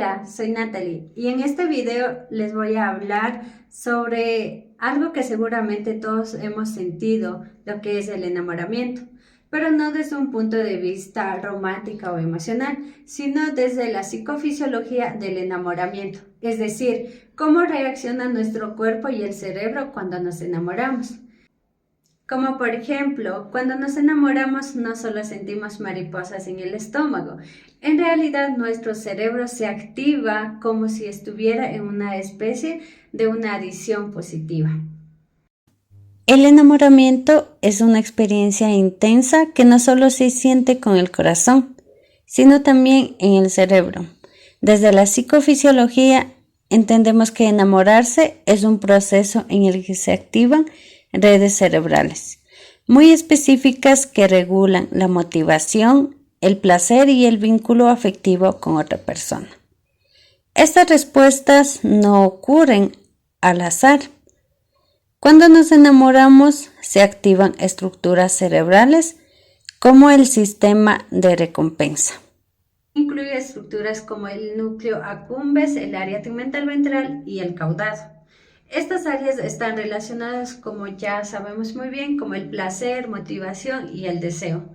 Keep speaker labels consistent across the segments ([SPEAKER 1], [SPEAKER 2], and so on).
[SPEAKER 1] Hola, soy Natalie y en este video les voy a hablar sobre algo que seguramente todos hemos sentido, lo que es el enamoramiento, pero no desde un punto de vista romántico o emocional, sino desde la psicofisiología del enamoramiento, es decir, cómo reacciona nuestro cuerpo y el cerebro cuando nos enamoramos. Como por ejemplo, cuando nos enamoramos no solo sentimos mariposas en el estómago, en realidad nuestro cerebro se activa como si estuviera en una especie de una adición positiva.
[SPEAKER 2] El enamoramiento es una experiencia intensa que no solo se siente con el corazón, sino también en el cerebro. Desde la psicofisiología entendemos que enamorarse es un proceso en el que se activan redes cerebrales muy específicas que regulan la motivación, el placer y el vínculo afectivo con otra persona. Estas respuestas no ocurren al azar. Cuando nos enamoramos, se activan estructuras cerebrales como el sistema de recompensa.
[SPEAKER 1] Incluye estructuras como el núcleo accumbens, el área tegmental ventral y el caudado. Estas áreas están relacionadas, como ya sabemos muy bien, como el placer, motivación y el deseo.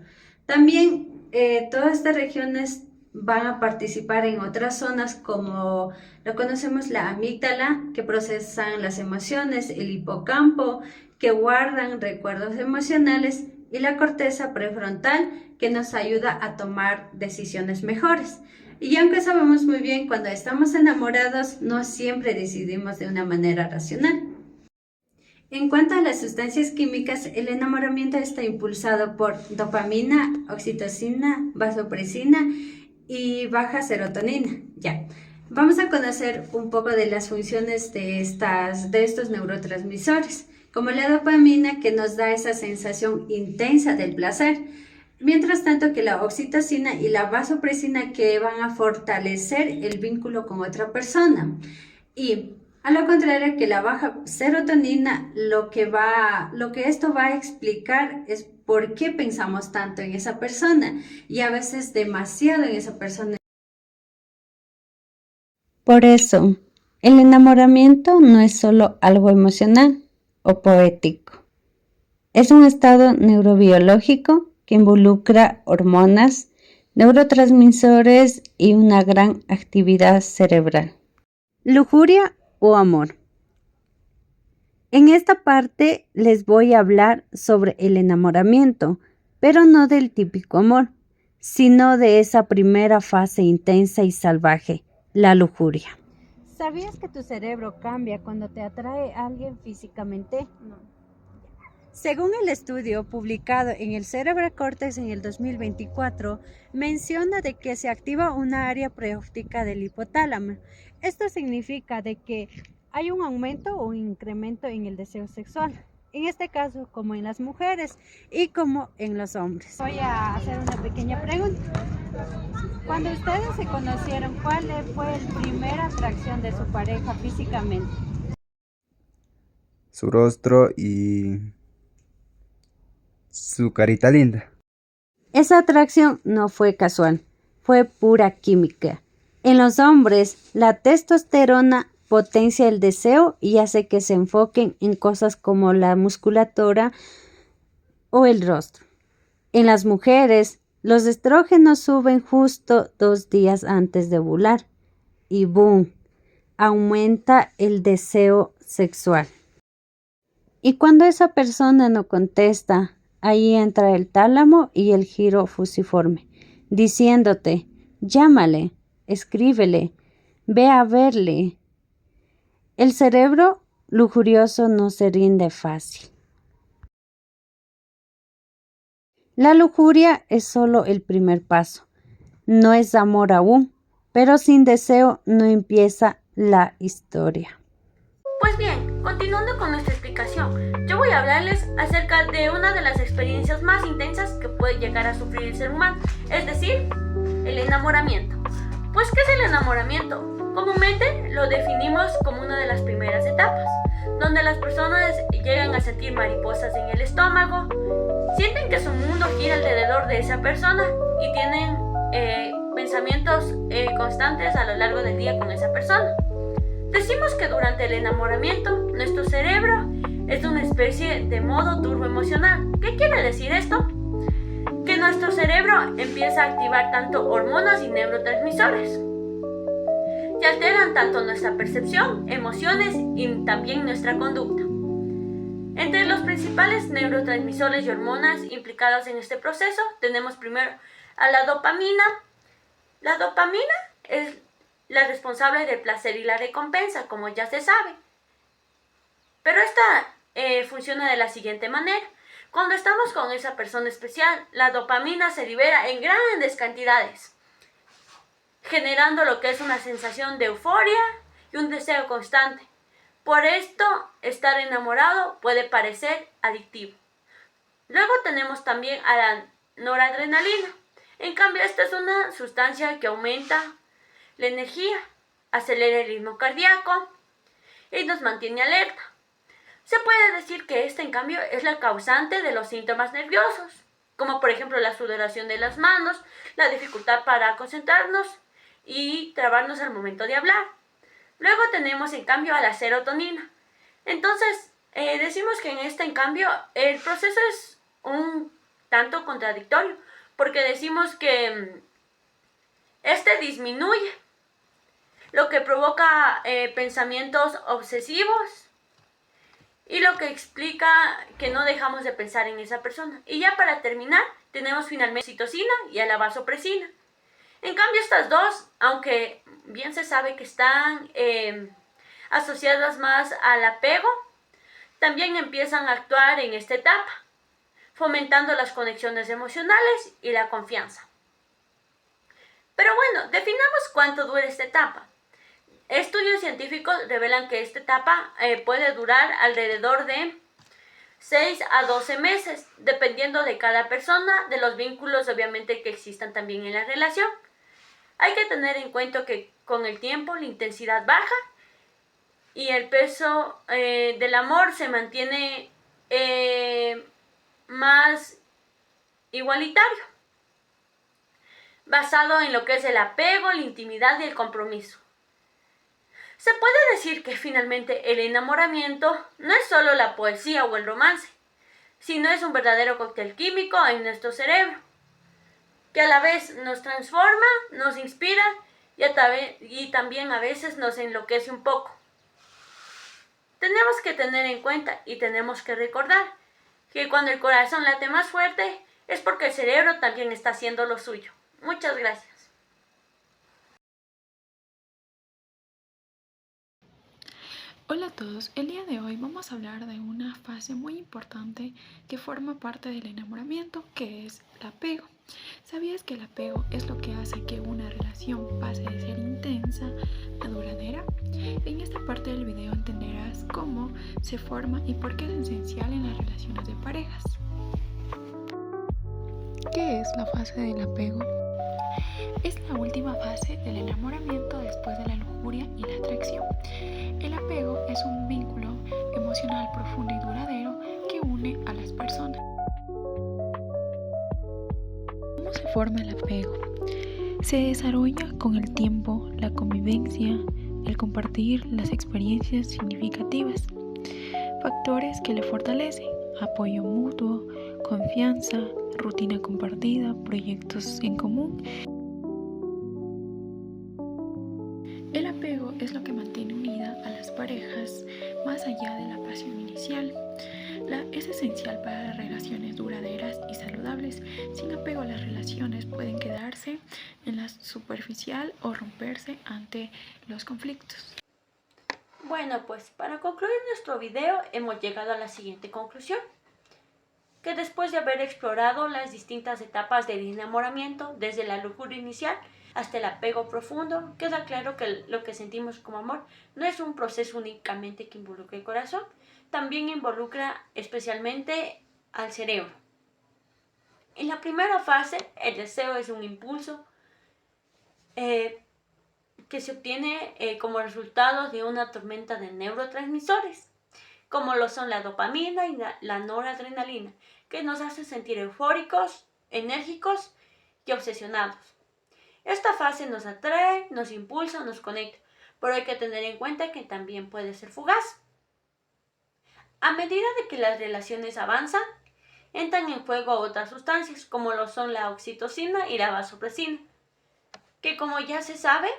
[SPEAKER 1] También todas estas regiones van a participar en otras zonas como lo conocemos la amígdala, que procesan las emociones, el hipocampo, que guardan recuerdos emocionales, y la corteza prefrontal, que nos ayuda a tomar decisiones mejores. Y aunque sabemos muy bien, cuando estamos enamorados, no siempre decidimos de una manera racional. En cuanto a las sustancias químicas, el enamoramiento está impulsado por dopamina, oxitocina, vasopresina y baja serotonina. Ya, vamos a conocer un poco de las funciones de estos neurotransmisores, como la dopamina, que nos da esa sensación intensa del placer, mientras tanto que la oxitocina y la vasopresina, que van a fortalecer el vínculo con otra persona. Y a lo contrario que la baja serotonina, lo que esto va a explicar es por qué pensamos tanto en esa persona y a veces demasiado en esa persona.
[SPEAKER 2] Por eso, el enamoramiento no es solo algo emocional o poético. Es un estado neurobiológico que involucra hormonas, neurotransmisores y una gran actividad cerebral. Lujuria o amor. En esta parte les voy a hablar sobre el enamoramiento, pero no del típico amor, sino de esa primera fase intensa y salvaje, la lujuria. ¿Sabías que tu cerebro cambia cuando te atrae a alguien físicamente? No. Según el estudio publicado en el Cerebral Cortex en el 2024, menciona de que se activa una área preóptica del hipotálamo. Esto significa de que hay un aumento o un incremento en el deseo sexual, en este caso como en las mujeres y como en los hombres. Voy a hacer una pequeña pregunta. Cuando ustedes se conocieron, ¿cuál fue la primera atracción de su pareja físicamente?
[SPEAKER 3] Su rostro y su carita linda.
[SPEAKER 2] Esa atracción no fue casual, fue pura química. En los hombres, la testosterona potencia el deseo y hace que se enfoquen en cosas como la musculatura o el rostro. En las mujeres, los estrógenos suben justo 2 días antes de ovular y ¡boom!, aumenta el deseo sexual. Y cuando esa persona no contesta, ahí entra el tálamo y el giro fusiforme, diciéndote, llámale, escríbele, ve a verle. El cerebro lujurioso no se rinde fácil. La lujuria es solo el primer paso. No es amor aún, pero sin deseo no empieza la historia.
[SPEAKER 4] Pues bien, continuando con nuestra explicación, yo voy a hablarles acerca de una de las experiencias más intensas que puede llegar a sufrir el ser humano, es decir, el enamoramiento. Pues, ¿qué es el enamoramiento? Comúnmente lo definimos como una de las primeras etapas, donde las personas llegan a sentir mariposas en el estómago, sienten que su mundo gira alrededor de esa persona y tienen pensamientos constantes a lo largo del día con esa persona. Decimos que durante el enamoramiento nuestro cerebro es una especie de modo turbo emocional. ¿Qué quiere decir esto? Que nuestro cerebro empieza a activar tanto hormonas y neurotransmisores que alteran tanto nuestra percepción, emociones y también nuestra conducta. Entre los principales neurotransmisores y hormonas implicadas en este proceso tenemos primero a la dopamina. La dopamina es la responsable del placer y la recompensa, como ya se sabe. Pero esta funciona de la siguiente manera. Cuando estamos con esa persona especial, la dopamina se libera en grandes cantidades, generando lo que es una sensación de euforia y un deseo constante. Por esto, estar enamorado puede parecer adictivo. Luego tenemos también a la noradrenalina. En cambio, esta es una sustancia que aumenta la energía, acelera el ritmo cardíaco y nos mantiene alerta. Se puede decir que esta, en cambio, es la causante de los síntomas nerviosos, como por ejemplo la sudoración de las manos, la dificultad para concentrarnos y trabarnos al momento de hablar. Luego tenemos en cambio a la serotonina. Entonces, decimos que en cambio, el proceso es un tanto contradictorio, porque decimos que este disminuye, lo que provoca pensamientos obsesivos y lo que explica que no dejamos de pensar en esa persona. Y ya para terminar, tenemos finalmente la oxitocina y a la vasopresina. En cambio, estas dos, aunque bien se sabe que están asociadas más al apego, también empiezan a actuar en esta etapa, fomentando las conexiones emocionales y la confianza. Pero bueno, definamos cuánto dura esta etapa. Estudios científicos revelan que esta etapa puede durar alrededor de 6 a 12 meses, dependiendo de cada persona, de los vínculos obviamente que existan también en la relación. Hay que tener en cuenta que con el tiempo la intensidad baja y el peso del amor se mantiene más igualitario, basado en lo que es el apego, la intimidad y el compromiso. Se puede decir que finalmente el enamoramiento no es solo la poesía o el romance, sino es un verdadero cóctel químico en nuestro cerebro, que a la vez nos transforma, nos inspira y también a veces nos enloquece un poco. Tenemos que tener en cuenta y tenemos que recordar que cuando el corazón late más fuerte es porque el cerebro también está haciendo lo suyo. Muchas gracias.
[SPEAKER 5] Hola a todos, el día de hoy vamos a hablar de una fase muy importante que forma parte del enamoramiento, que es el apego. ¿Sabías que el apego es lo que hace que una relación pase de ser intensa a duradera? En esta parte del video entenderás cómo se forma y por qué es esencial en las relaciones de parejas. ¿Qué es la fase del apego? Es la última fase del enamoramiento después de la lujuria y la atracción. El apego es un vínculo emocional profundo y duradero que une a las personas. ¿Cómo se forma el apego? Se desarrolla con el tiempo, la convivencia, el compartir las experiencias significativas, factores que le fortalecen, apoyo mutuo, confianza, rutina compartida, proyectos en común. El apego es lo que mantiene unida a las parejas más allá de la pasión inicial. Es esencial para las relaciones duraderas y saludables. Sin apego, las relaciones pueden quedarse en la superficial o romperse ante los conflictos.
[SPEAKER 4] Bueno, pues para concluir nuestro video hemos llegado a la siguiente conclusión: que después de haber explorado las distintas etapas del enamoramiento, desde la lujuria inicial hasta el apego profundo, queda claro que lo que sentimos como amor no es un proceso únicamente que involucra el corazón, también involucra especialmente al cerebro. En la primera fase, el deseo es un impulso que se obtiene como resultado de una tormenta de neurotransmisores, como lo son la dopamina y la noradrenalina, que nos hacen sentir eufóricos, enérgicos y obsesionados. Esta fase nos atrae, nos impulsa, nos conecta, pero hay que tener en cuenta que también puede ser fugaz. A medida de que las relaciones avanzan, entran en juego otras sustancias, como lo son la oxitocina y la vasopresina, que como ya se sabe,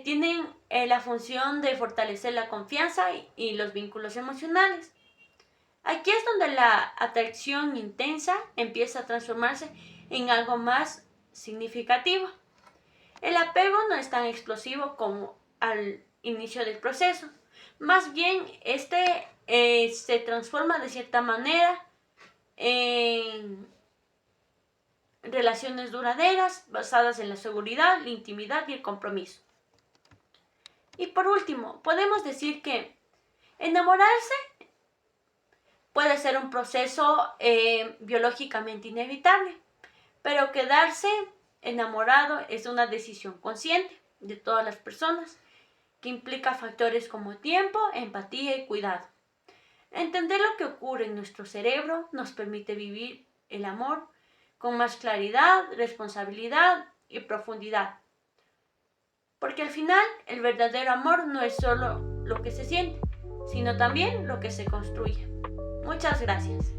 [SPEAKER 4] tienen la función de fortalecer la confianza y los vínculos emocionales. Aquí es donde la atracción intensa empieza a transformarse en algo más significativo. El apego no es tan explosivo como al inicio del proceso. Más bien, se transforma de cierta manera en relaciones duraderas basadas en la seguridad, la intimidad y el compromiso. Y por último, podemos decir que enamorarse puede ser un proceso biológicamente inevitable, pero quedarse enamorado es una decisión consciente de todas las personas que implica factores como tiempo, empatía y cuidado. Entender lo que ocurre en nuestro cerebro nos permite vivir el amor con más claridad, responsabilidad y profundidad. Porque al final el verdadero amor no es solo lo que se siente, sino también lo que se construye. Muchas gracias.